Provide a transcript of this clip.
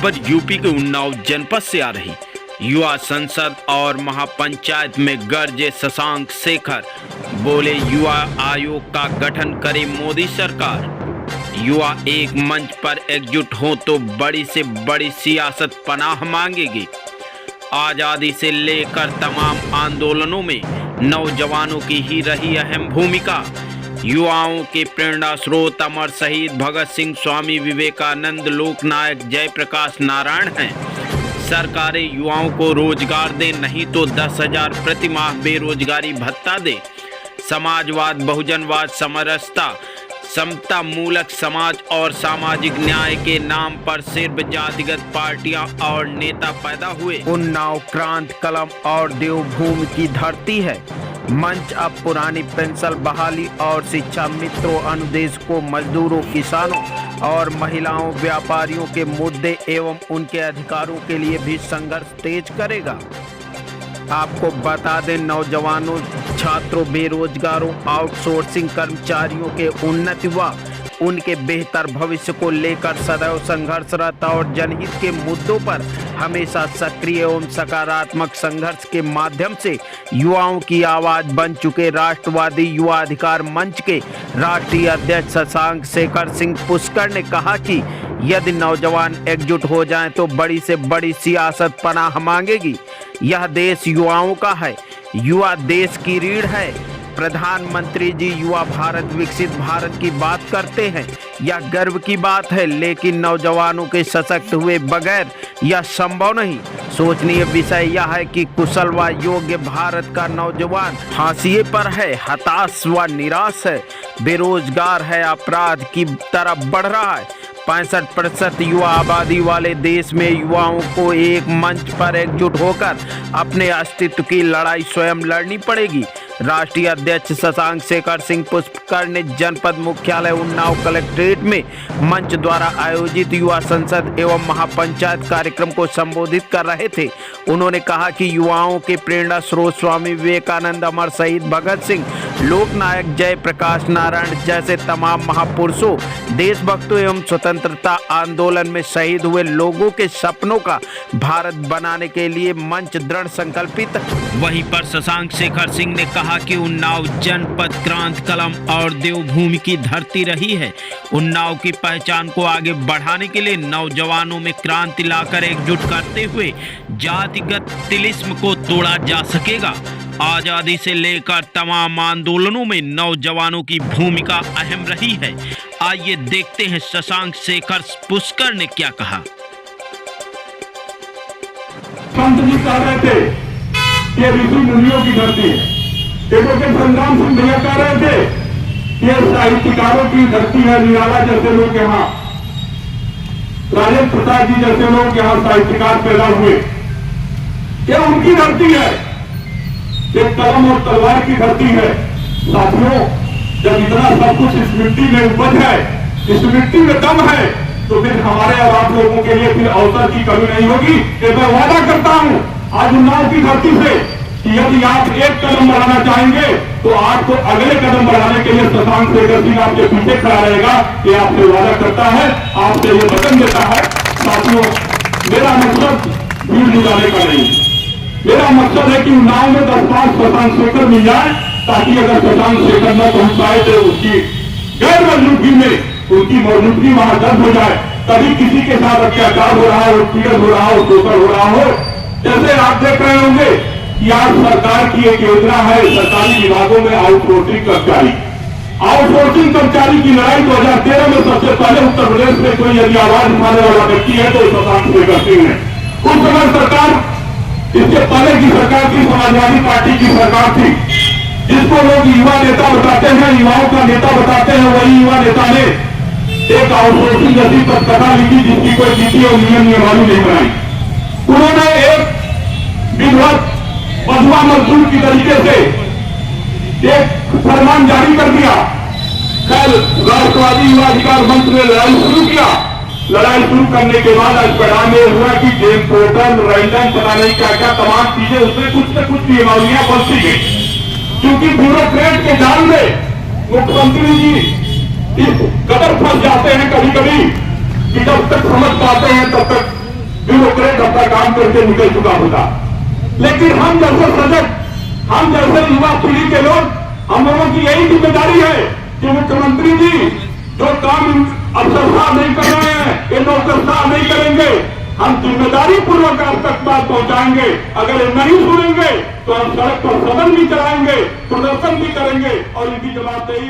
खबर यूपी के उन्नाव जनपद से आ रही। युवा संसद और महापंचायत में गरजे शशांक शेखर, बोले युवा आयोग का गठन करे मोदी सरकार। युवा एक मंच पर एकजुट हो तो बड़ी से बड़ी सियासत पनाह मांगेगी। आज़ादी से लेकर तमाम आंदोलनों में नौजवानों की ही रही अहम भूमिका। युवाओं के प्रेरणा स्रोत अमर शहीद भगत सिंह, स्वामी विवेकानंद, लोकनायक जयप्रकाश नारायण हैं। सरकारें युवाओं को रोजगार दें, नहीं तो 10,000 प्रति माह बेरोजगारी भत्ता दे। समाजवाद, बहुजनवाद, समरसता, समता मूलक समाज और सामाजिक न्याय के नाम पर सिर्फ जातिगत पार्टियां और नेता पैदा हुए। उन्नाव क्रांति कलम और देवभूमि की धरती है। मंच अब पुरानी पेंशन बहाली और शिक्षा मित्रों, अनुदेशकों, मजदूरों, किसानों और महिलाओं, व्यापारियों के मुद्दे एवं उनके अधिकारों के लिए भी संघर्ष तेज करेगा। आपको बता दें, नौजवानों, छात्रों, बेरोजगारों, आउटसोर्सिंग कर्मचारियों के उन्नति व उनके बेहतर भविष्य को लेकर सदैव संघर्षरत और जनहित के मुद्दों पर हमेशा सक्रिय एवं सकारात्मक संघर्ष के माध्यम से युवाओं की आवाज बन चुके राष्ट्रवादी युवा अधिकार मंच के राष्ट्रीय अध्यक्ष शशांक शेखर सिंह पुष्कर ने कहा कि यदि नौजवान एकजुट हो जाएं तो बड़ी से बड़ी सियासत पनाह मांगेगी। यह देश युवाओं का है, युवा देश की रीढ़ है। प्रधानमंत्री जी युवा भारत विकसित भारत की बात करते हैं, यह गर्व की बात है, लेकिन नौजवानों के सशक्त हुए बगैर यह संभव नहीं। सोचनीय विषय यह है कि कुशल व योग्य भारत का नौजवान हाशिए पर है, हताश व निराश है, बेरोजगार है, अपराध की तरफ बढ़ रहा है। 65% युवा आबादी वाले देश में युवाओं को एक मंच पर एकजुट होकर अपने अस्तित्व की लड़ाई स्वयं लड़नी पड़ेगी। राष्ट्रीय अध्यक्ष शशांक शेखर सिंह पुष्कर ने जनपद मुख्यालय उन्नाव कलेक्ट्रेट में मंच द्वारा आयोजित युवा संसद एवं महापंचायत कार्यक्रम को संबोधित कर रहे थे। उन्होंने कहा कि युवाओं के प्रेरणा स्रोत स्वामी विवेकानंद, अमर शहीद भगत सिंह, लोकनायक जयप्रकाश नारायण जैसे तमाम महापुरुषों, देशभक्तों एवं स्वतंत्रता आंदोलन में शहीद हुए लोगों के सपनों का भारत बनाने के लिए मंच दृढ़ संकल्पित। वहीं पर शशांक शेखर सिंह ने कहा कि उन्नाव जनपद क्रांति कलम और देवभूमि की धरती रही है। उन्नाव की पहचान को आगे बढ़ाने के लिए नौजवानों में क्रांति लाकर एकजुट करते हुए जातिगत तिलिस्म को तोड़ा जा सकेगा। आजादी से लेकर तमाम आंदोलनों में नौजवानों की भूमिका अहम रही है। आइए देखते हैं शशांक शेखर पुष्कर ने क्या कहा। संत जी कह रहे थे कि ऋषि मुनियों की धरती है। एडवोकेट संग्राम सिंह भैया कह रहे थे ये साहित्यकारों की धरती है। निराला जैसे लोग यहाँ, राजेंद्र प्रसाद जी जैसे लोग यहाँ साहित्यकार पैदा हुए, ये उनकी धरती है। ये कलम और तलवार की धरती है। साथियों, जब इतना सब कुछ इस मिट्टी में उपज है, इस मिट्टी में दम है, तो फिर हमारे और आप लोगों के लिए फिर अवसर की कमी नहीं होगी। ये मैं वादा करता हूं आज उन्नाव की धरती से कि यदि आप एक कदम बढ़ाना चाहेंगे तो आपको अगले कदम बढ़ाने के लिए शशांक शेखर सिंह आपके पीछे खड़ा रहेगा। ये आपसे वादा करता है, आपसे ये वचन देता है। साथियों, मेरा मकसद भीड़ जुटाने का नहीं, मेरा मकसद है कि उन्नाव में 10-5 शशांक शेखर मिल जाए, ताकि अगर शशांक शेखर न पहुंच पाए तो उसकी गैर मौजूदगी में उनकी मौजूदगी वहां दर्ज हो जाए। कभी किसी के साथ अत्याचार हो रहा हो, पीड़न हो रहा हो, शोषण हो रहा हो। जैसे आप देख रहे होंगे कि आज सरकार की एक योजना है सरकारी विभागों में आउटसोर्सिंग कर्मचारी। आउटसोर्सिंग कर्मचारी की लड़ाई 2013 में सबसे पहले उत्तर प्रदेश में कोई यदि आवाज उठाने वाला व्यक्ति है तो शशांक शेखर सिंह है। उस समय सरकार, इससे पहले की सरकार थी, समाजवादी पार्टी की सरकार थी, जिसको लोग युवा नेता बताते हैं, युवाओं का नेता बताते हैं। वही युवा नेता ने एक आउटसोर्सिंग जैसी पटकथा लिखी जिसकी कोई नीति और नियमावली नहीं बनाई। उन्होंने एक विधिवत बंधुआ मजदूर की तरीके से एक फरमान जारी कर दिया। खैर, राष्ट्रवादी युवा अधिकार मंच ने लड़ाई शुरू किया। लड़ाई शुरू करने के बाद आज परिणाम यह हुआ कि जेम पोर्टल, रैंडम, पता नहीं क्या क्या तमाम चीजें, उसमें कुछ न कुछ नियमावलियां बनती गई। क्योंकि ब्यूरोक्रेट के जाल में मुख्यमंत्री जी इस कदर फंस जाते हैं कभी कभी कि जब तक समझ पाते हैं तब तक ब्यूरोक्रेट अपना काम करके निकल चुका होता। लेकिन हम जैसे सजग, हम जैसे युवा पीढ़ी के लोग, हम लोगों की यही जिम्मेदारी है कि मुख्यमंत्री जी जो काम अफसर साहब नहीं कर रहे हैं, ये नौकर साहब नहीं करेंगे, हम जिम्मेदारी पूर्वक आप तक बात पहुंचाएंगे। अगर ये नहीं सुनेंगे तो हम सड़क पर सदन भी चलाएंगे, प्रदर्शन भी करेंगे और इनकी जवाबदेही